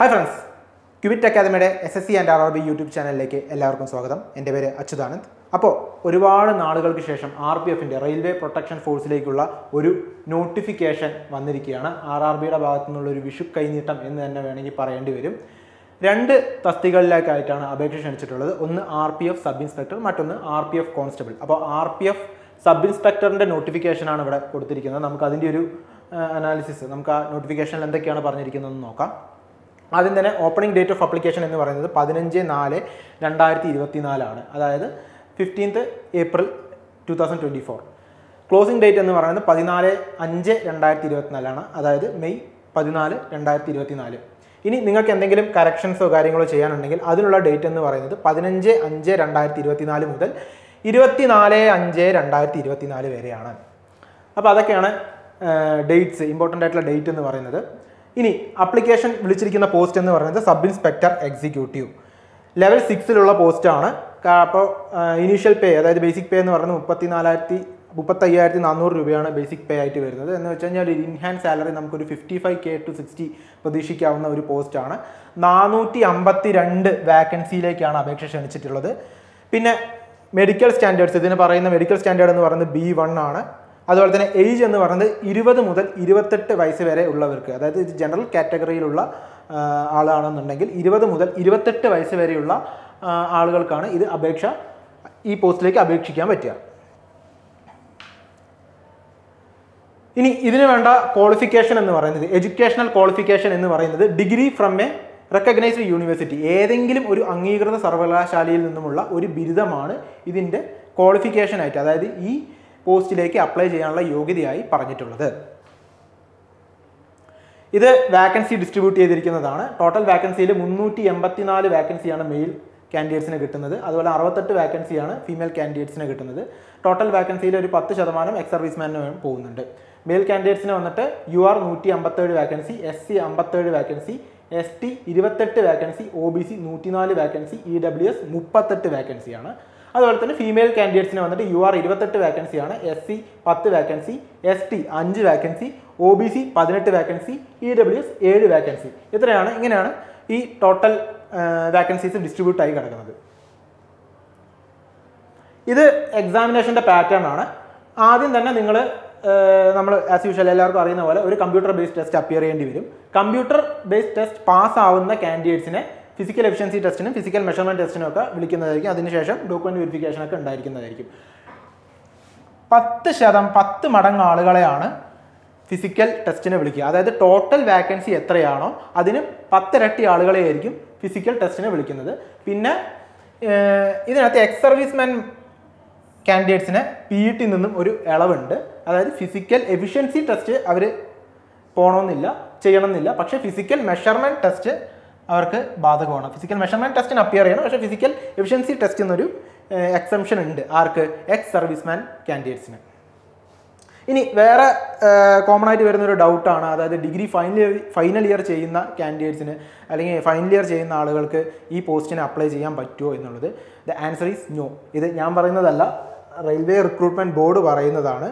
Hi friends, Qubit Academy SSC and RRB YouTube channel എല്ലാവർക്കും സ്വാഗതം. എൻ്റെ പേര് അച്യുതാനന്ദ്. അപ്പോൾ ഒരുപാട് നാളുകൾക്ക് ശേഷം RPFന്റെ റെയിൽവേ പ്രൊട്ടക്ഷൻ ഫോഴ്സിലേക്കുള്ള ഒരു നോട്ടിഫിക്കേഷൻ വന്നിരിക്കുകയാണ്. RRBയുടെ ഭാഗത്തു നിന്നുള്ള ഒരു വിഷു കൈനീട്ടം എന്ന് തന്നെ വേണമെങ്കിൽ പറയേണ്ടി വരും. രണ്ട് തസ്തികകളിലേക്കായിട്ടാണ് അപേക്ഷ ക്ഷണിച്ചിട്ടുള്ളത്. ഒന്ന് RPF സബ് ഇൻസ്പെക്ടർ, മറ്റൊന്ന് RPF കോൺസ്റ്റബിൾ. അപ്പോൾ RPF സബ് ഇൻസ്പെക്ടറിൻ്റെ നോട്ടിഫിക്കേഷനാണ് ഇവിടെ കൊടുത്തിരിക്കുന്നത്. നമുക്ക് അതിൻ്റെ ഒരു അനാലിസിസ്, നമുക്ക് ആ നോട്ടിഫിക്കേഷനിൽ എന്തൊക്കെയാണ് പറഞ്ഞിരിക്കുന്നതെന്ന് നോക്കാം. ആദ്യം തന്നെ ഓപ്പണിംഗ് ഡേറ്റ് ഓഫ് അപ്ലിക്കേഷൻ എന്ന് പറയുന്നത് 15/4/2024 ആണ്. അതായത് 15th April 2024. ക്ലോസിംഗ് ഡേറ്റ് എന്ന് പറയുന്നത് 14/5/2024 ആണ്. അതായത് May 14, 2024. ഇനി നിങ്ങൾക്ക് എന്തെങ്കിലും കറക്ഷൻസോ കാര്യങ്ങളോ ചെയ്യാനുണ്ടെങ്കിൽ അതിനുള്ള ഡേറ്റ് എന്ന് പറയുന്നത് 15/5/2024 മുതൽ 24/5/2024 വരെയാണ്. അപ്പോൾ അതൊക്കെയാണ് ഡേറ്റ്സ്, ഇമ്പോർട്ടൻ്റ് ആയിട്ടുള്ള ഡേറ്റ് എന്ന് പറയുന്നത്. ഇനി അപ്ലിക്കേഷൻ വിളിച്ചിരിക്കുന്ന പോസ്റ്റ് എന്ന് പറയുന്നത് സബ് ഇൻസ്പെക്ടർ എക്സിക്യൂട്ടീവ് ലെവൽ 6 പോസ്റ്റാണ്. അപ്പോൾ ഇനീഷ്യൽ പേ, അതായത് ബേസിക് പേ എന്ന് പറയുന്നത് 35,400 രൂപയാണ് ബേസിക് പേ ആയിട്ട് വരുന്നത്. എന്ന് വെച്ച് കഴിഞ്ഞാൽ ഒരു ഇൻഹാൻസ് സാലറി നമുക്കൊരു 55K to 60 പ്രതീക്ഷിക്കാവുന്ന ഒരു പോസ്റ്റാണ്. 452 വാക്കൻസിയിലേക്കാണ് അപേക്ഷ ക്ഷണിച്ചിട്ടുള്ളത്. പിന്നെ മെഡിക്കൽ സ്റ്റാൻഡേർഡ്സ്, ഇതിന് പറയുന്ന മെഡിക്കൽ സ്റ്റാൻഡേർഡ് എന്ന് പറയുന്നത് B1 ആണ്. അതുപോലെ തന്നെ ഏജ് എന്ന് പറയുന്നത് 20 മുതൽ 28 വയസ്സ് വരെ ഉള്ളവർക്ക്, അതായത് ഇത് ജനറൽ കാറ്റഗറിയിലുള്ള ആളാണെന്നുണ്ടെങ്കിൽ 20 മുതൽ 28 വയസ്സ് വരെയുള്ള ആളുകൾക്കാണ് ഇത് ഈ പോസ്റ്റിലേക്ക് അപേക്ഷിക്കാൻ പറ്റുക. ഇനി ഇതിന് വേണ്ട ക്വാളിഫിക്കേഷൻ എന്ന് പറയുന്നത്, എഡ്യൂക്കേഷണൽ ക്വാളിഫിക്കേഷൻ എന്ന് പറയുന്നത് degree from A recognised university, ഏതെങ്കിലും ഒരു അംഗീകൃത സർവകലാശാലയിൽ നിന്നുമുള്ള ഒരു ബിരുദമാണ് ഇതിൻ്റെ ക്വാളിഫിക്കേഷനായിട്ട്, അതായത് ഈ പോസ്റ്റിലേക്ക് അപ്ലൈ ചെയ്യാനുള്ള യോഗ്യതയായി പറഞ്ഞിട്ടുള്ളത്. ഇത് വാക്കൻസി ഡിസ്ട്രിബ്യൂട്ട് ചെയ്തിരിക്കുന്നതാണ്. ടോട്ടൽ വാക്കൻസിയിൽ 384 വാക്കൻസിയാണ് മെയിൽ കാൻഡിഡേറ്റ്സിന് കിട്ടുന്നത്. അതുപോലെ 68 വാക്കൻസിയാണ് ഫീമെയിൽ കാൻഡിഡേറ്റ്സിന് കിട്ടുന്നത്. ടോട്ടൽ വാക്കൻസിയിൽ ഒരു 10% എക്സ് സർവീസ്മാനിന് പോകുന്നുണ്ട്. മെയിൽ കാൻഡിഡേറ്റ്സിന് വന്നിട്ട് UR 157 vacancy, SC 57 vacancy, ST 28 vacancy, OBC 104 vacancy, EWS 38 വാക്കൻസിയാണ്. അതുപോലെ തന്നെ ഫീമെയിൽ കാൻഡിഡേറ്റ്സിന് വന്നിട്ട് UR 28 വാക്കൻസിയാണ്, SC 10 vacancy, ST 5 vacancy, OBC 18 vacancy, EWS 7 vacancy. ഇങ്ങനെയാണ് ഈ ടോട്ടൽ വാക്കൻസീസ് ഡിസ്ട്രിബ്യൂട്ട് ആയി കിടക്കുന്നത്. ഇത് എക്സാമിനേഷൻ്റെ പാറ്റേൺ ആണ്. ആദ്യം തന്നെ നമ്മൾ ആസ് യൂഷ്വൽ എല്ലാവർക്കും അറിയുന്ന പോലെ ഒരു കമ്പ്യൂട്ടർ ബേസ്ഡ് ടെസ്റ്റ് അപ്പിയർ ചെയ്യേണ്ടി വരും. കമ്പ്യൂട്ടർ ബേസ്ഡ് ടെസ്റ്റ് പാസ്സാവുന്ന കാൻഡിഡേറ്റ്സിനെ ഫിസിക്കൽ എഫിഷ്യൻസി ടെസ്റ്റിനും ഫിസിക്കൽ മെഷർമെൻറ്റ് ടെസ്റ്റിനും ഒക്കെ വിളിക്കുന്നതായിരിക്കും. അതിനുശേഷം ഡോക്യുമെൻറ്റ് വെരിഫിക്കേഷൻ ഒക്കെ ഉണ്ടായിരിക്കുന്നതായിരിക്കും. 10 മടങ്ങ് ആളുകളെയാണ് ഫിസിക്കൽ ടെസ്റ്റിന് വിളിക്കുക. അതായത് ടോട്ടൽ വാക്കൻസി എത്രയാണോ അതിന് 10 ഇരട്ടി ആളുകളെയായിരിക്കും ഫിസിക്കൽ ടെസ്റ്റിന് വിളിക്കുന്നത്. പിന്നെ ഇതിനകത്ത് എക്സ് സർവീസ്മാൻ കാൻഡിഡേറ്റ്സിന് PET നിന്നും ഒരു ഇളവുണ്ട്. അതായത് ഫിസിക്കൽ എഫിഷ്യൻസി ടെസ്റ്റ് അവർ ചെയ്യണമെന്നില്ല. പക്ഷേ ഫിസിക്കൽ മെഷർമെൻറ്റ് ടെസ്റ്റ് അവർക്ക് ബാധകമാണ്. ഫിസിക്കൽ മെഷർമെൻറ്റ് ടെസ്റ്റിന് അപ്പിയർ ചെയ്യണം. പക്ഷേ ഫിസിക്കൽ എഫിഷ്യൻസി ടെസ്റ്റ് എന്നൊരു എക്സംഷൻ ഉണ്ട് ആർക്ക്? Ex serviceman കാൻഡിഡേറ്റ്സിന്. ഇനി വേറെ കോമൺ ആയിട്ട് വരുന്നൊരു ഡൗട്ടാണ്, അതായത് ഡിഗ്രി ഫൈനൽ ഇയർ ചെയ്യുന്ന കാൻഡിഡേറ്റ്സിന് അല്ലെങ്കിൽ ഫൈനൽ ഇയർ ചെയ്യുന്ന ആളുകൾക്ക് ഈ പോസ്റ്റിന് അപ്ലൈ ചെയ്യാൻ പറ്റുമോ എന്നുള്ളത്. The answer is no. ഇത് ഞാൻ പറയുന്നതല്ല, റെയിൽവേ റിക്രൂട്ട്മെൻറ്റ് ബോർഡ് പറയുന്നതാണ്.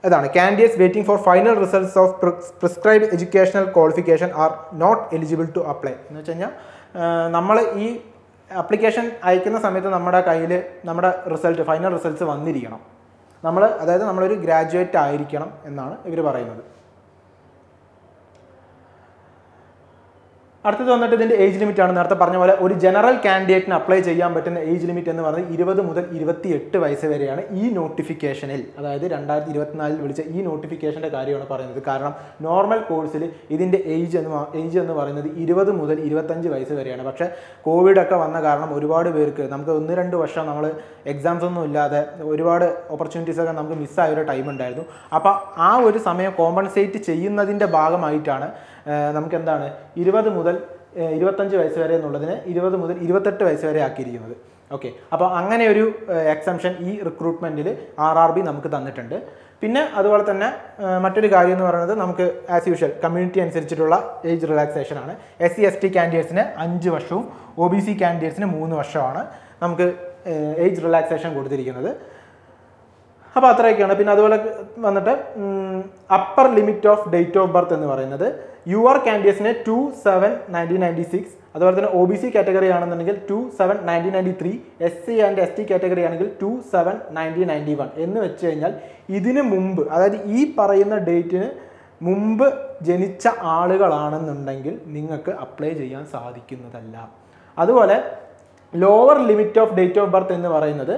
അതാണ് candidates waiting for final results of prescribed educational qualification are not eligible to apply. എന്ന് വെച്ച് കഴിഞ്ഞാൽ നമ്മൾ ഈ ആപ്ലിക്കേഷൻ അയക്കുന്ന സമയത്ത് നമ്മുടെ കയ്യിൽ നമ്മുടെ ഫൈനൽ റിസൾട്ട്സ് വന്നിരിക്കണം. അതായത് നമ്മളൊരു ഗ്രാജുവേറ്റ് ആയിരിക്കണം എന്നാണ് ഇവർ പറയുന്നത്. അടുത്തത് വന്നിട്ട് ഇതിൻ്റെ ഏജ് ലിമിറ്റ് ആണ്. നേരത്തെ പറഞ്ഞ പോലെ ഒരു ജനറൽ കാൻഡിഡേറ്റിന് അപ്ലൈ ചെയ്യാൻ പറ്റുന്ന ഏജ് ലിമിറ്റ് എന്ന് പറയുന്നത് 20 മുതൽ 28 വയസ്സ് വരെയാണ് ഈ നോട്ടിഫിക്കേഷനിൽ, അതായത് 2024 വിളിച്ച ഈ നോട്ടിഫിക്കേഷൻ്റെ കാര്യമാണ് പറയുന്നത്. കാരണം നോർമൽ കോഴ്സിൽ ഇതിൻ്റെ ഏജ് എന്ന് പറയുന്നത് 20 മുതൽ 25 വയസ്സ് വരെയാണ്. പക്ഷേ കോവിഡൊക്കെ വന്ന കാരണം ഒരുപാട് പേർക്ക് നമുക്ക് 1-2 വർഷം നമ്മൾ എക്സാംസ് ഒന്നും ഇല്ലാതെ ഒരുപാട് ഓപ്പർച്യൂണിറ്റീസൊക്കെ നമുക്ക് മിസ്സായൊരു ടൈം ഉണ്ടായിരുന്നു. അപ്പോൾ ആ ഒരു സമയം കോമ്പൻസേറ്റ് ചെയ്യുന്നതിൻ്റെ ഭാഗമായിട്ടാണ് നമുക്ക് 20 മുതൽ 25 വയസ്സ് വരെ എന്നുള്ളതിന് 20 മുതൽ 28 വയസ്സ് വരെ ആക്കിയിരിക്കുന്നത്. ഓക്കെ, അപ്പോൾ അങ്ങനെ ഒരു എക്സംഷൻ ഈ റിക്രൂട്ട്മെൻറ്റിൽ RRB നമുക്ക് തന്നിട്ടുണ്ട്. പിന്നെ അതുപോലെ തന്നെ മറ്റൊരു കാര്യം എന്ന് പറയുന്നത്, നമുക്ക് ആസ് യൂഷ്വൽ കമ്മ്യൂണിറ്റി അനുസരിച്ചിട്ടുള്ള ഏജ് റിലാക്സേഷൻ ആണ്. SC ST കാൻഡിഡേറ്റ്സിന് 5 വർഷവും OBC കാൻഡിഡേറ്റ്സിന് 3 വർഷമാണ് നമുക്ക് ഏജ് റിലാക്സേഷൻ കൊടുത്തിരിക്കുന്നത്. അപ്പോൾ അത്രയൊക്കെയാണ്. പിന്നെ അതുപോലെ വന്നിട്ട് upper limit of date of birth എന്ന് പറയുന്നത് UR കാൻഡിഡേറ്റ്സിന് 2/7/1996, അതുപോലെ തന്നെ OBC കാറ്റഗറി ആണെന്നുണ്ടെങ്കിൽ 2/7/1993, SC ആൻഡ് ST കാറ്റഗറി ആണെങ്കിൽ 2/7/1991 എന്ന് വെച്ച് കഴിഞ്ഞാൽ ഇതിന് മുമ്പ്, അതായത് ഈ പറയുന്ന ഡേറ്റിന് മുമ്പ് ജനിച്ച ആളുകളാണെന്നുണ്ടെങ്കിൽ നിങ്ങൾക്ക് അപ്ലൈ ചെയ്യാൻ സാധിക്കുന്നതല്ല. അതുപോലെ lower limit of date of birth എന്ന് പറയുന്നത്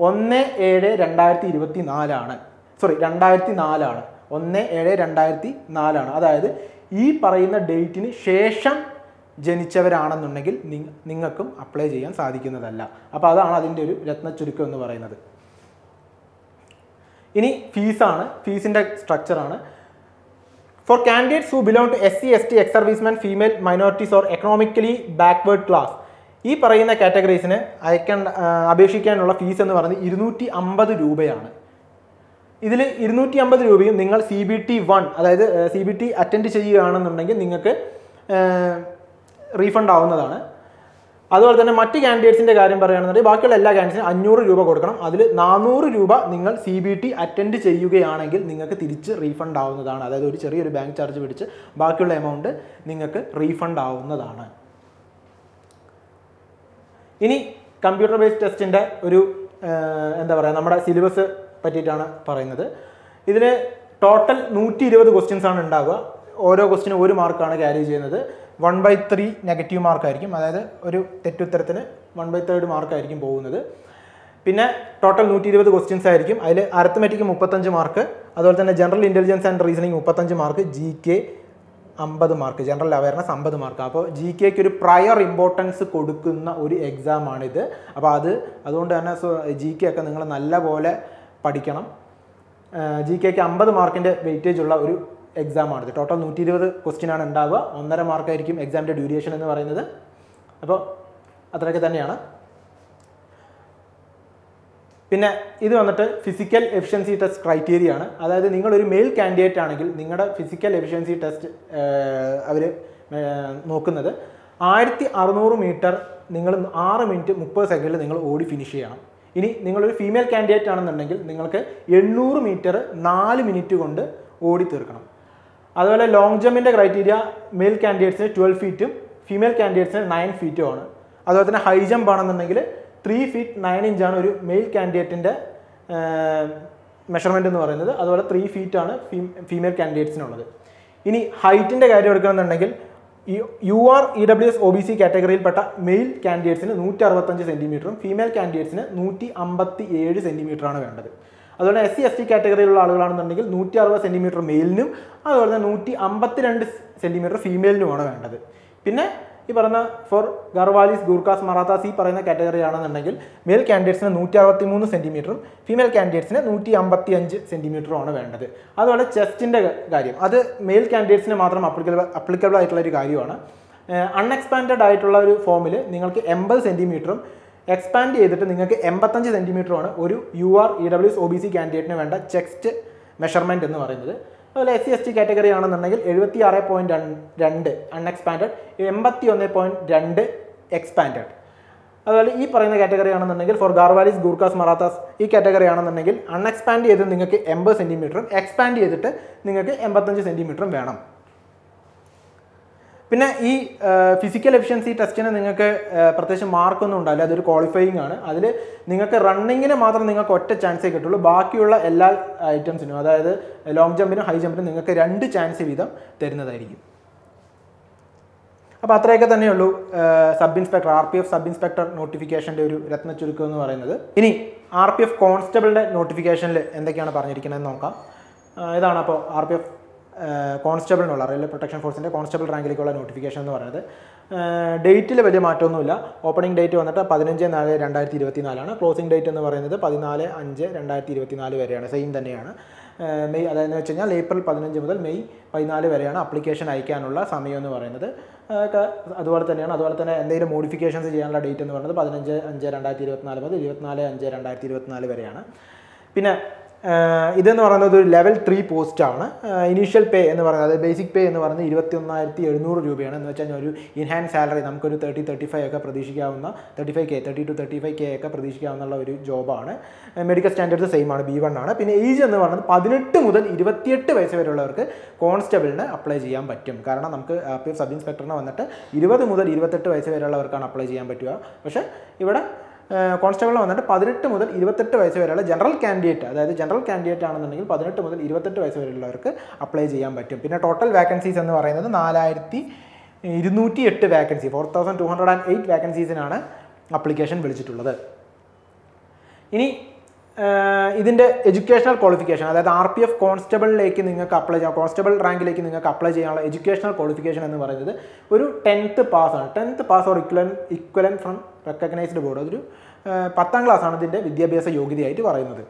1/7/2024 ആണ്. 1/7/2004 ആണ്. അതായത് ഈ പറയുന്ന ഡേറ്റിന് ശേഷം ജനിച്ചവരാണെന്നുണ്ടെങ്കിൽ നിങ്ങൾക്കും അപ്ലൈ ചെയ്യാൻ സാധിക്കുന്നതല്ല. അപ്പോൾ അതാണ് അതിൻ്റെ ഒരു രത്നച്ചുരുക്കം എന്ന് പറയുന്നത്. ഇനി ഫീസാണ്, ഫീസിൻ്റെ സ്ട്രക്ചറാണ്. For candidates who belong to SC, ST, ex servicemen, female minorities or economically backward class, ഈ പറയുന്ന കാറ്റഗറീസിന് അപേക്ഷിക്കാനുള്ള ഫീസ് എന്ന് പറയുന്നത് 250 രൂപയാണ്. ഇതിൽ 250 രൂപയും നിങ്ങൾ CBT 1, അതായത് CBT അറ്റൻഡ് ചെയ്യുകയാണെന്നുണ്ടെങ്കിൽ നിങ്ങൾക്ക് റീഫണ്ട് ആവുന്നതാണ്. അതുപോലെ തന്നെ മറ്റ് കാൻഡിഡേറ്റ്സിൻ്റെ കാര്യം പറയുകയാണെന്നുണ്ടെങ്കിൽ ബാക്കിയുള്ള എല്ലാ കാൻഡിഡേറ്റ്സിനും 500 രൂപ കൊടുക്കണം. അതിൽ 400 രൂപ നിങ്ങൾ CBT അറ്റൻഡ് ചെയ്യുകയാണെങ്കിൽ നിങ്ങൾക്ക് തിരിച്ച് റീഫണ്ട് ആവുന്നതാണ്. അതായത് ഒരു ചെറിയൊരു ബാങ്ക് ചാർജ് പിടിച്ച് ബാക്കിയുള്ള എമൗണ്ട് നിങ്ങൾക്ക് റീഫണ്ട് ആവുന്നതാണ്. ഇനി കമ്പ്യൂട്ടർ ബേസ്ഡ് ടെസ്റ്റിൻ്റെ ഒരു എന്താ പറയുക, നമ്മുടെ സിലബസ് പറ്റിയിട്ടാണ് പറയുന്നത്. ഇതിൽ ടോട്ടൽ 120 ക്വസ്റ്റ്യൻസ് ആണ് ഉണ്ടാവുക. ഓരോ ക്വസ്റ്റിനും 1 മാർക്കാണ് ക്യാരി ചെയ്യുന്നത്. 1/3 നെഗറ്റീവ് മാർക്കായിരിക്കും, അതായത് ഒരു തെറ്റുത്തരത്തിന് 1/3 മാർക്കായിരിക്കും പോകുന്നത്. പിന്നെ ടോട്ടൽ 120 ക്വസ്റ്റ്യൻസ് ആയിരിക്കും. അതിൽ അരിത്മെറ്റിക് 35 മാർക്ക്, അതുപോലെ തന്നെ general intelligence and reasoning 35 mark, GK 50 mark, general awareness 50 mark. അപ്പോൾ GKക്ക് ഒരു പ്രയർ ഇമ്പോർട്ടൻസ് കൊടുക്കുന്ന ഒരു എക്സാമാണിത്. അപ്പോൾ അതുകൊണ്ട് തന്നെ GK ഒക്കെ നിങ്ങൾ നല്ലപോലെ പഠിക്കണം. GKക്ക് 50 മാർക്കിൻ്റെ വെയിറ്റേജ് ഉള്ള ഒരു എക്സാമാണിത്. ടോട്ടൽ 120 ക്വസ്റ്റ്യനാണ് ഉണ്ടാവുക. 1.5 മാർക്കായിരിക്കും എക്സാമിൻ്റെ ഡ്യൂറേഷൻ എന്ന് പറയുന്നത്. അപ്പോൾ അത്രയൊക്കെ തന്നെയാണ്. പിന്നെ ഇത് വന്നിട്ട് ഫിസിക്കൽ എഫിഷ്യൻസി ടെസ്റ്റ് ക്രൈറ്റീരിയ ആണ്. അതായത് നിങ്ങളൊരു മെയിൽ കാൻഡിഡേറ്റ് ആണെങ്കിൽ നിങ്ങളുടെ ഫിസിക്കൽ എഫിഷ്യൻസി ടെസ്റ്റ് അവർ നോക്കുന്നത് 1600 മീറ്റർ നിങ്ങൾ 6 മിനിറ്റ് 30 സെക്കൻഡിൽ നിങ്ങൾ ഓടി ഫിനിഷ് ചെയ്യണം. ഇനി നിങ്ങളൊരു ഫീമെയിൽ കാൻഡിഡേറ്റ് ആണെന്നുണ്ടെങ്കിൽ നിങ്ങൾക്ക് 800 മീറ്റർ 4 മിനിറ്റ് കൊണ്ട് ഓടി തീർക്കണം. അതുപോലെ ലോങ് ജമ്പിൻ്റെ ക്രൈറ്റീരിയ മെയിൽ കാൻഡിഡേറ്റ്സിന് 12 ഫീറ്റും ഫീമെയിൽ കാൻഡിഡേറ്റ്സിന് 9 ഫീറ്റും ആണ്. അതുപോലെ തന്നെ ഹൈ ജമ്പ് ആണെന്നുണ്ടെങ്കിൽ 3 ഫീറ്റ് 9 ഇഞ്ചാണ് ഒരു മെയിൽ കാൻഡിഡേറ്റിൻ്റെ മെഷർമെൻറ്റ് എന്ന് പറയുന്നത്. അതുപോലെ 3 ഫീറ്റാണ് ഫീമെയിൽ കാൻഡിഡേറ്റ്സിനുള്ളത്. ഇനി ഹൈറ്റിൻ്റെ കാര്യം എടുക്കുകയാണെന്നുണ്ടെങ്കിൽ UR EWS OBC കാറ്റഗറിയിൽപ്പെട്ട മെയിൽ കാൻഡിഡേറ്റ്സിന് 165 സെൻറ്റിമീറ്ററും ഫീമെയിൽ കാൻഡിഡേറ്റ്സിന് 157 സെൻറ്റിമീറ്ററാണ് വേണ്ടത്. അതുപോലെ SC ST കാറ്റഗറിയിലുള്ള ആളുകളാണെന്നുണ്ടെങ്കിൽ 160 സെൻറ്റിമീറ്റർ മെയിലിനും അതുപോലെ തന്നെ 152 സെൻറ്റിമീറ്റർ ഫീമെയിലിനുമാണ് വേണ്ടത്. പിന്നെ ഈ പറയുന്ന ഫോർ ഗർവാലീസ്, ഗൂർഖാസ്, മറാത്താസ് ഈ പറയുന്ന കാറ്റഗറി ആണെന്നുണ്ടെങ്കിൽ മെയിൽ കാൻഡിഡേറ്റ്സിന് 163 സെൻറ്റിമീറ്ററും ഫീമെയിൽ കാൻഡിഡേറ്റ്സിന് 155 സെൻറ്റിമീറ്ററുമാണ് വേണ്ടത്. അതുപോലെ ചെസ്റ്റിൻ്റെ കാര്യം അത് മെയിൽ കാൻഡിഡേറ്റ്സിന് മാത്രം അപ്ലിക്കബിൾ ആയിട്ടുള്ള ഒരു കാര്യമാണ്. അൺഎക്സ്പാൻഡഡ് ആയിട്ടുള്ള ഒരു ഫോമിൽ നിങ്ങൾക്ക് 80 സെൻറ്റിമീറ്ററും എക്സ്പാൻഡ് ചെയ്തിട്ട് നിങ്ങൾക്ക് 85 സെൻറ്റിമീറ്ററുമാണ് ഒരു UR EWS OBC കാൻഡിഡേറ്റിന് വേണ്ട ചെസ്റ്റ് മെഷർമെൻറ്റ് എന്ന് പറയുന്നത്. അതുപോലെ SC ST കാറ്റഗറി ആണെന്നുണ്ടെങ്കിൽ 76.2 അൺഎക്സ്പാൻഡഡ്, 81.2 എക്സ്പാൻഡഡ്. അതുപോലെ ഈ പറയുന്ന കാറ്റഗറി ആണെന്നുണ്ടെങ്കിൽ ഫോർ ഗാർവാലീസ്, ഗൂർഖാസ്, മറാത്താസ് ഈ കാറ്റഗറി ആണെന്നുണ്ടെങ്കിൽ അൺഎക്സ്പാൻഡ് ചെയ്ത് നിങ്ങൾക്ക് 80 സെൻറ്റിമീറ്ററും എക്സ്പാൻഡ് ചെയ്തിട്ട് നിങ്ങൾക്ക് 85 സെൻറ്റിമീറ്ററും വേണം. പിന്നെ ഈ ഫിസിക്കൽ എഫിഷ്യൻസി ടെസ്റ്റിന് നിങ്ങൾക്ക് പ്രത്യേകിച്ച് മാർക്കൊന്നും ഉണ്ടാവില്ല, അതൊരു ക്വാളിഫയിങ് ആണ്. അതിൽ നിങ്ങൾക്ക് റണ്ണിങ്ങിന് മാത്രം നിങ്ങൾക്ക് ഒറ്റ ചാൻസേ കിട്ടുള്ളൂ. ബാക്കിയുള്ള എല്ലാ ഐറ്റംസിനും അതായത് ലോങ് ജമ്പിനും ഹൈ ജമ്പിനും നിങ്ങൾക്ക് 2 ചാൻസ് വീതം തരുന്നതായിരിക്കും. അപ്പോൾ അത്രയൊക്കെ തന്നെയുള്ളൂ sub inspector RPF sub inspector നോട്ടിഫിക്കേഷൻ്റെ ഒരു രത്നച്ചുരുക്കം എന്ന് പറയുന്നത്. ഇനി RPF കോൺസ്റ്റബിളിൻ്റെ നോട്ടിഫിക്കേഷനിൽ എന്തൊക്കെയാണ് പറഞ്ഞിരിക്കുന്നതെന്ന് നോക്കാം. ഇതാണ് അപ്പോൾ RPF കോൺസ്റ്റബിളിനുള്ള റെയിൽവേ പ്രൊട്ടക്ഷൻ ഫോഴ്സിൻ്റെ കോൺസ്റ്റബിൾ റാങ്കിലേക്കുള്ള നോട്ടിഫിക്കേഷൻ എന്ന് പറയുന്നത്. ഡേറ്റിൽ വലിയ മാറ്റമൊന്നുമില്ല. ഓപ്പണിംഗ് ഡേറ്റ് വന്നിട്ട് 15/4/2024 ക്ലോസിംഗ് ഡേറ്റ് എന്ന് പറയുന്നത് 14/5/2024 വരെയാണ്. സെയിം തന്നെയാണ്. മെയ് അതായത് വെച്ച് കഴിഞ്ഞാൽ ഏപ്രിൽ 15 മുതൽ മെയ് 14 വരെയാണ് അപ്ലിക്കേഷൻ അയക്കാനുള്ള സമയം എന്ന് പറയുന്നത്. അതുപോലെ തന്നെയാണ്. അതുപോലെ തന്നെ എന്തെങ്കിലും മോഡിഫിക്കേഷൻസ് ചെയ്യാനുള്ള ഡേറ്റ് എന്ന് പറയുന്നത് 15/5/2024 മുതൽ 24/5/2024 വരെയാണ്. പിന്നെ ഇതെന്ന് പറയുന്നത് ഒരു ലെവൽ 3 പോസ്റ്റാണ്. ഇനീഷ്യൽ പേ എന്ന് പറയുന്നത്, അതായത് ബേസിക് പേ എന്ന് പറയുന്നത് 21,700 രൂപയാണ്. എന്ന് വെച്ചാൽ ഒരു ഇൻഹാൻസ് സാലറി നമുക്കൊരു 30-35 ഒക്കെ പ്രതീക്ഷിക്കാവുന്ന, 35K 30 to 35K ഒക്കെ പ്രതീക്ഷിക്കാവുന്ന ഒരു ജോബാണ്. മെഡിക്കൽ സ്റ്റാൻഡേർഡ്സ് സെയിം ആണ്, B1 ആണ്. പിന്നെ ഏജ് എന്ന് പറയുന്നത് 18 മുതൽ 28 വയസ്സ് വരെയുള്ളവർക്ക് കോൺസ്റ്റബിളിന് അപ്ലൈ ചെയ്യാൻ പറ്റും. കാരണം നമുക്ക് RPF സബ് ഇൻസ്പെക്ടറിന് വന്നിട്ട് 20 മുതൽ 28 വയസ്സ് വരെയുള്ളവർക്കാണ് അപ്ലൈ ചെയ്യാൻ പറ്റുക. പക്ഷേ ഇവിടെ കോൺസ്റ്റബിളിന് വന്നിട്ട് 18 മുതൽ 28 വയസ്സ് വരെയുള്ള ജനറൽ കാൻഡിഡേറ്റ്, അതായത് ജനറൽ കാൻഡിഡേറ്റ് ആണെന്നുണ്ടെങ്കിൽ 18 മുതൽ 28 വയസ്സ് വരെയുള്ളവർക്ക് അപ്ലൈ ചെയ്യാൻ പറ്റും. പിന്നെ ടോട്ടൽ വാക്കൻസീസ് എന്ന് പറയുന്നത് 4,208 വാക്കൻസി, 4,208 വാക്കൻസീസിനാണ് അപ്ലിക്കേഷൻ വിളിച്ചിട്ടുള്ളത്. ഇനി ഇതിൻ്റെ എഡ്യൂക്കേഷണൽ ക്വാളിഫിക്കേഷൻ, അതായത് RPF കോൺസ്റ്റബിളിലേക്ക് നിങ്ങൾക്ക് അപ്ലൈ ചെയ്യാം, കോൺസ്റ്റബിൾ റാങ്കിലേക്ക് നിങ്ങൾക്ക് അപ്ലൈ ചെയ്യാനുള്ള എഡ്യൂക്കേഷണൽ ക്വാളിഫിക്കേഷൻ എന്ന് പറയുന്നത് ഒരു 10th പാസ്സാണ്. 10th pass or equivalent from recognised board. അതൊരു 10ാം ക്ലാസ്സാണ് ഇതിൻ്റെ വിദ്യാഭ്യാസ യോഗ്യതയായിട്ട് പറയുന്നത്.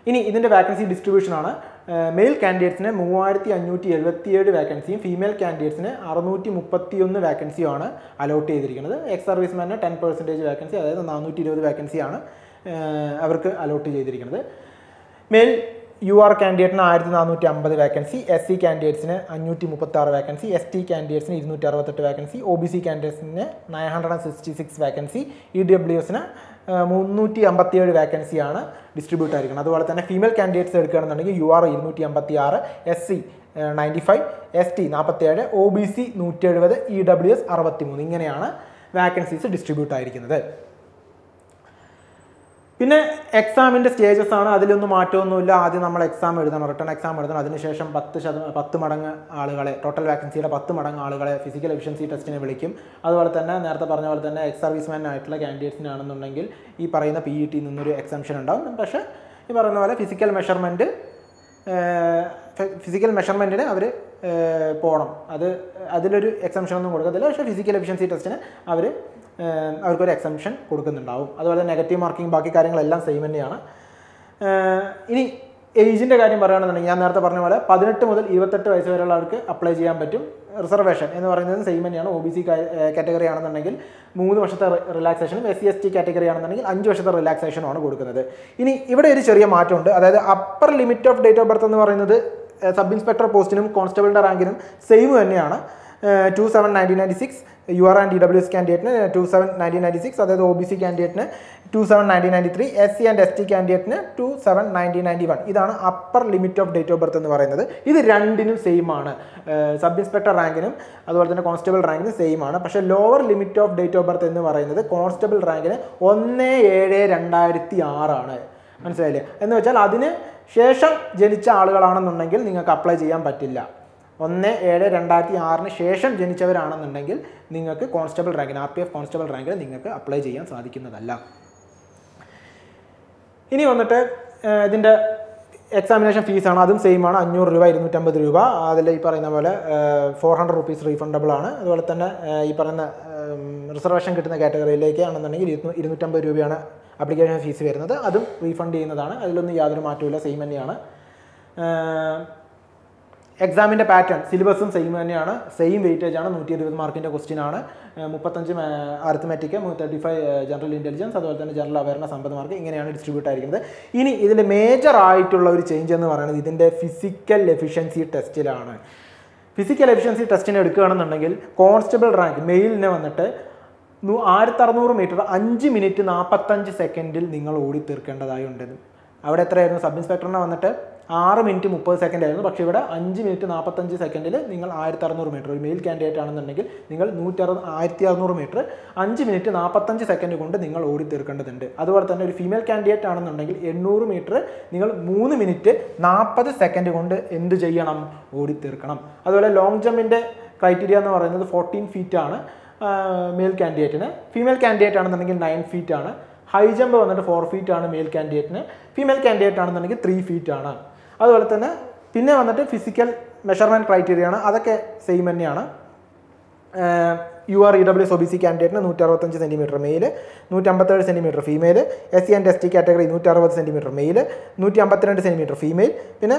ഇനി ഇതിൻ്റെ വാക്കൻസി ഡിസ്ട്രിബ്യൂഷനാണ്. മെയിൽ കാൻഡിഡേറ്റ്സിന് 3,577 വാക്കൻസിയും ഫീമെയിൽ കാൻഡിഡേറ്റ്സിന് 631 വാക്കൻസിയുമാണ് അലോട്ട് ചെയ്തിരിക്കുന്നത്. എക്സ് സർവീസ്മാന് 10% വാക്കൻസി, അതായത് 420 വാക്കൻസിയാണ് അവർക്ക് അലോട്ട് ചെയ്തിരിക്കുന്നത്. മെയിൽ UR കാൻഡിഡേറ്റിന് 1,450 വാക്കൻസി, SC കാൻഡിഡേറ്റ്സിന് 536 വാക്കൻസി, ST കാൻഡിഡേറ്റ്സിന് 268 വാക്കൻസി, OBC കാൻഡിഡേറ്റ്സിന് 966 വാക്കൻസി, EWSന് 357 വാക്കൻസിയാണ് ഡിസ്ട്രിബ്യൂട്ട് ആയിരിക്കുന്നത്. അതുപോലെ തന്നെ ഫീമെയിൽ കാൻഡിഡേറ്റ്സ് എടുക്കുകയാണെന്നുണ്ടെങ്കിൽ UR 256, SC 95, ST 47, OBC 170, EWS 63. ഇങ്ങനെയാണ് വാക്കൻസീസ് ഡിസ്ട്രിബ്യൂട്ട് ആയിരിക്കുന്നത്. പിന്നെ എക്സാമിൻ്റെ സ്റ്റേജസ് ആണ്. അതിലൊന്നും മാറ്റമൊന്നുമില്ല. ആദ്യം നമ്മൾ എക്സാം എഴുതണം, റിട്ടേൺ എക്സാം എഴുതണം. അതിനുശേഷം 10 മടങ്ങ് ആളുകളെ, ടോട്ടൽ വാക്കൻസിയുടെ 10 മടങ്ങ് ആളുകളെ ഫിസിക്കൽ എഫിഷ്യൻസി ടെസ്റ്റിന് വിളിക്കും. അതുപോലെ തന്നെ നേരത്തെ പറഞ്ഞ പോലെ തന്നെ എക്സ് സർവീസ്മാൻ ആയിട്ടുള്ള കാൻഡിഡേറ്റ്സിനാണെന്നുണ്ടെങ്കിൽ ഈ പറയുന്ന PET നിന്നൊരു എക്സംഷൻ ഉണ്ടാവും. പക്ഷേ ഈ പറയുന്ന പോലെ ഫിസിക്കൽ മെഷർമെൻറ്റിന് അവർ പോകണം. അതിലൊരു എക്സംഷൻ ഒന്നും കൊടുക്കത്തില്ല. പക്ഷേ ഫിസിക്കൽ എഫിഷ്യൻസി ടെസ്റ്റിന് അവർക്കൊരു എക്സംഷൻ കൊടുക്കുന്നുണ്ടാവും. അതുപോലെ നെഗറ്റീവ് മാർക്കിംഗ്, ബാക്കി കാര്യങ്ങളെല്ലാം സെയിം തന്നെയാണ്. ഇനി ഏജിൻ്റെ കാര്യം പറയുകയാണെന്നുണ്ടെങ്കിൽ ഞാൻ നേരത്തെ പറഞ്ഞ പോലെ 18 മുതൽ 28 വയസ്സ് വരെയുള്ളവർക്ക് അപ്ലൈ ചെയ്യാൻ പറ്റും. റിസർവേഷൻ എന്ന് പറയുന്നത് സെയിം തന്നെയാണ്. OBC കാറ്റഗറി ആണെന്നുണ്ടെങ്കിൽ 3 വർഷത്തെ റിലാക്സേഷനും, SC ST കാറ്റഗറി ആണെന്നുണ്ടെങ്കിൽ 5 വർഷത്തെ റിലാക്സേഷനുമാണ് കൊടുക്കുന്നത്. ഇനി ഇവിടെ ഒരു ചെറിയ മാറ്റമുണ്ട്. അതായത് upper limit of date of birth എന്ന് പറയുന്നത് സബ് ഇൻസ്പെക്ടർ പോസ്റ്റിനും കോൺസ്റ്റബിളിൻ്റെ റാങ്കിനും സെയിം തന്നെയാണ്. 27,1996 UR ആൻഡ് EWS കാൻഡിഡേറ്റിന് 27,1996, അതായത് OBC കാൻഡിഡേറ്റിന് 27,1993, SC ആൻഡ് ST കാൻഡിഡേറ്റിന് 27,1991. ഇതാണ് upper limit of date of birth എന്ന് പറയുന്നത്. ഇത് രണ്ടിനും സെയിം ആണ്. സബ് ഇൻസ്പെക്ടർ റാങ്കിനും അതുപോലെ തന്നെ കോൺസ്റ്റബിൾ റാങ്കിനും സെയിം ആണ്. പക്ഷേ lower limit of date of birth എന്ന് പറയുന്നത് കോൺസ്റ്റബിൾ റാങ്കിന് 1/7/2006 ആണ്. മനസ്സിലായില്ലേ? എന്ന് വെച്ചാൽ അതിന് ശേഷം ജനിച്ച ആളുകളാണെന്നുണ്ടെങ്കിൽ നിങ്ങൾക്ക് അപ്ലൈ ചെയ്യാൻ പറ്റില്ല. 1/7/2006 ശേഷം ജനിച്ചവരാണെന്നുണ്ടെങ്കിൽ നിങ്ങൾക്ക് കോൺസ്റ്റബിൾ റാങ്കിന്, RPF കോൺസ്റ്റബിൾ റാങ്കിന് നിങ്ങൾക്ക് അപ്ലൈ ചെയ്യാൻ സാധിക്കുന്നതല്ല. ഇനി വന്നിട്ട് ഇതിൻ്റെ എക്സാമിനേഷൻ ഫീസാണ്. അതും സെയിം ആണ്. 500 രൂപ, 250 രൂപ. അതിൽ ഈ പറയുന്ന പോലെ 400 rupees റീഫണ്ടബിൾ ആണ്. അതുപോലെ തന്നെ ഈ പറയുന്ന റിസർവേഷൻ കിട്ടുന്ന കാറ്റഗറിയിലേക്ക് ആണെന്നുണ്ടെങ്കിൽ 250 രൂപയാണ് ആപ്ലിക്കേഷൻ ഫീസ് വരുന്നത്. അതും റീഫണ്ട് ചെയ്യുന്നതാണ്. അതിലൊന്നും യാതൊരു മാറ്റമില്ല, സെയിം തന്നെയാണ്. എക്സാമിൻ്റെ പാറ്റേൺ, സിലബസും സെയിം തന്നെയാണ്. സെയിം വെയിറ്റേജ് ആണ്. 120 മാർക്കിൻ്റെ ക്വസ്റ്റ്യൻ ആണ്. 35 അരിത്മെറ്റിക്, 35 ജനറൽ ഇൻ്റലിജൻസ്, അതുപോലെ തന്നെ ജനറൽ അവയർനെസ് 50 മാർക്ക്. ഇങ്ങനെയാണ് ഡിസ്ട്രിബ്യൂട്ട് ആയിരിക്കുന്നത്. ഇനി ഇതിൻ്റെ മേജർ ആയിട്ടുള്ള ഒരു ചേഞ്ച് എന്ന് പറയുന്നത് ഇതിൻ്റെ ഫിസിക്കൽ എഫിഷ്യൻസി ടെസ്റ്റിലാണ്. ഫിസിക്കൽ എഫിഷ്യൻസി ടെസ്റ്റിന് എടുക്കുകയാണെന്നുണ്ടെങ്കിൽ കോൺസ്റ്റബിൾ റാങ്ക് മെയിലിനെ വന്നിട്ട് 1600 മീറ്റർ 5 മിനിറ്റ് 45 സെക്കൻഡിൽ നിങ്ങൾ ഓടി തീർക്കേണ്ടതായി ഉണ്ടെന്ന്. അവിടെ എത്രയായിരുന്നു? സബ് ഇൻസ്പെക്ടറിനെ വന്നിട്ട് 6 മിനിറ്റ് 30 സെക്കൻഡ് ആയിരുന്നു. പക്ഷേ ഇവിടെ 5 മിനിറ്റ് 45 സെക്കൻഡിൽ നിങ്ങൾ 1600 മീറ്റർ, ഒരു മെയിൽ കാൻഡിഡേറ്റ് ആണെന്നുണ്ടെങ്കിൽ നിങ്ങൾ 1600 മീറ്റർ 5 മിനിറ്റ് 45 സെക്കൻഡ് കൊണ്ട് നിങ്ങൾ ഓടി തീർക്കേണ്ടതുണ്ട്. അതുപോലെ തന്നെ ഒരു ഫീമെയിൽ കാൻഡിഡേറ്റ് ആണെന്നുണ്ടെങ്കിൽ 800 മീറ്റർ നിങ്ങൾ 3 മിനിറ്റ് 40 സെക്കൻഡ് കൊണ്ട് എന്ത് ചെയ്യണം? ഓടി തീർക്കണം. അതുപോലെ ലോങ് ജമ്പിൻ്റെ ക്രൈറ്റീരിയ എന്ന് പറയുന്നത് 14 ഫീറ്റ് ആണ് മെയിൽ കാൻഡിഡേറ്റിന്. ഫീമെയിൽ കാൻഡിഡേറ്റ് ആണെന്നുണ്ടെങ്കിൽ 9 ഫീറ്റ് ആണ്. ഹൈ ജമ്പ് വന്നിട്ട് 4 ഫീറ്റ് ആണ് മെയിൽ കാൻഡിഡേറ്റിന്. ഫീമെയിൽ കാൻഡിഡേറ്റ് ആണെന്നുണ്ടെങ്കിൽ 3 ഫീറ്റ് ആണ്. അതുപോലെ തന്നെ പിന്നെ വന്നിട്ട് ഫിസിക്കൽ മെഷർമെൻറ്റ് ക്രൈറ്റീരിയ ആണ്. അതൊക്കെ സെയിം തന്നെയാണ്. UR EWS OBC കാൻഡിഡേറ്റിന് 165 centimetre male, 157 centimetre female. SC and ST category 160 centimetre male, 152 centimetre female. പിന്നെ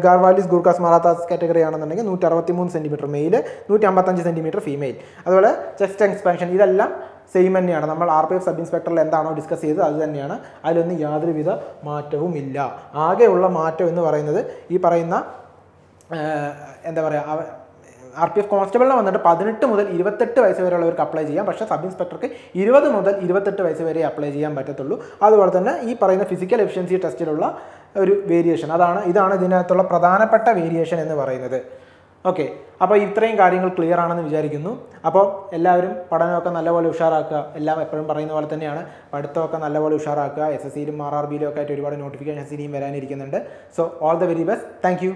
ഗാർവാലിസ് ഗൂർഖാസ് മറാത്താസ് കാറ്റഗറി ആണെന്നുണ്ടെങ്കിൽ 163 സെൻറ്റിമീറ്റർ മെയിൽ, 155 സെൻറ്റിമീറ്റർ ഫീമെയിൽ. അതുപോലെ ചെസ്റ്റ് എക്സ്പാൻഷൻ, ഇതെല്ലാം സെയിം തന്നെയാണ്. നമ്മൾ RPF സബ് ഇൻസ്പെക്ടറിൽ എന്താണോ ഡിസ്കസ് ചെയ്തത് അത് തന്നെയാണ്. അതിലൊന്നും യാതൊരുവിധ മാറ്റവുമില്ല. ആകെയുള്ള മാറ്റം എന്ന് പറയുന്നത് ഈ പറയുന്ന എന്താ പറയുക, RPF കോൺസ്റ്റബിളിന് വന്നിട്ട് 18 മുതൽ 28 വയസ്സ് വരെയുള്ളവർക്ക് അപ്ലൈ ചെയ്യാം. പക്ഷേ സബ് ഇൻസ്പെക്ടർക്ക് 20 മുതൽ 28 വയസ്സ് വരെ അപ്ലൈ ചെയ്യാൻ പറ്റത്തുള്ളൂ. അതുപോലെ തന്നെ ഈ പറയുന്ന ഫിസിക്കൽ എഫിഷ്യൻസി ടെസ്റ്റിലുള്ള ഒരു വേരിയേഷൻ, ഇതാണ് ഇതിനകത്തുള്ള പ്രധാനപ്പെട്ട വേരിയേഷൻ എന്ന് പറയുന്നത്. ഓക്കെ, അപ്പോൾ ഇത്രയും കാര്യങ്ങൾ ക്ലിയർ ആണെന്ന് വിചാരിക്കുന്നു. അപ്പോൾ എല്ലാവരും പഠനമൊക്കെ നല്ലപോലെ ഉഷാറാക്കുക. എല്ലാം എപ്പോഴും പറയുന്ന പോലെ തന്നെയാണ്, പഠിത്തമൊക്കെ നല്ലപോലെ ഉഷാറാക്കുക. SSCയിലും RRBയിലും ഒക്കെ ആയിട്ട് ഒരുപാട് നോട്ടിഫിക്കേഷൻസ് ഇനിയും വരാനിരിക്കുന്നുണ്ട്. So all the very best. Thank U.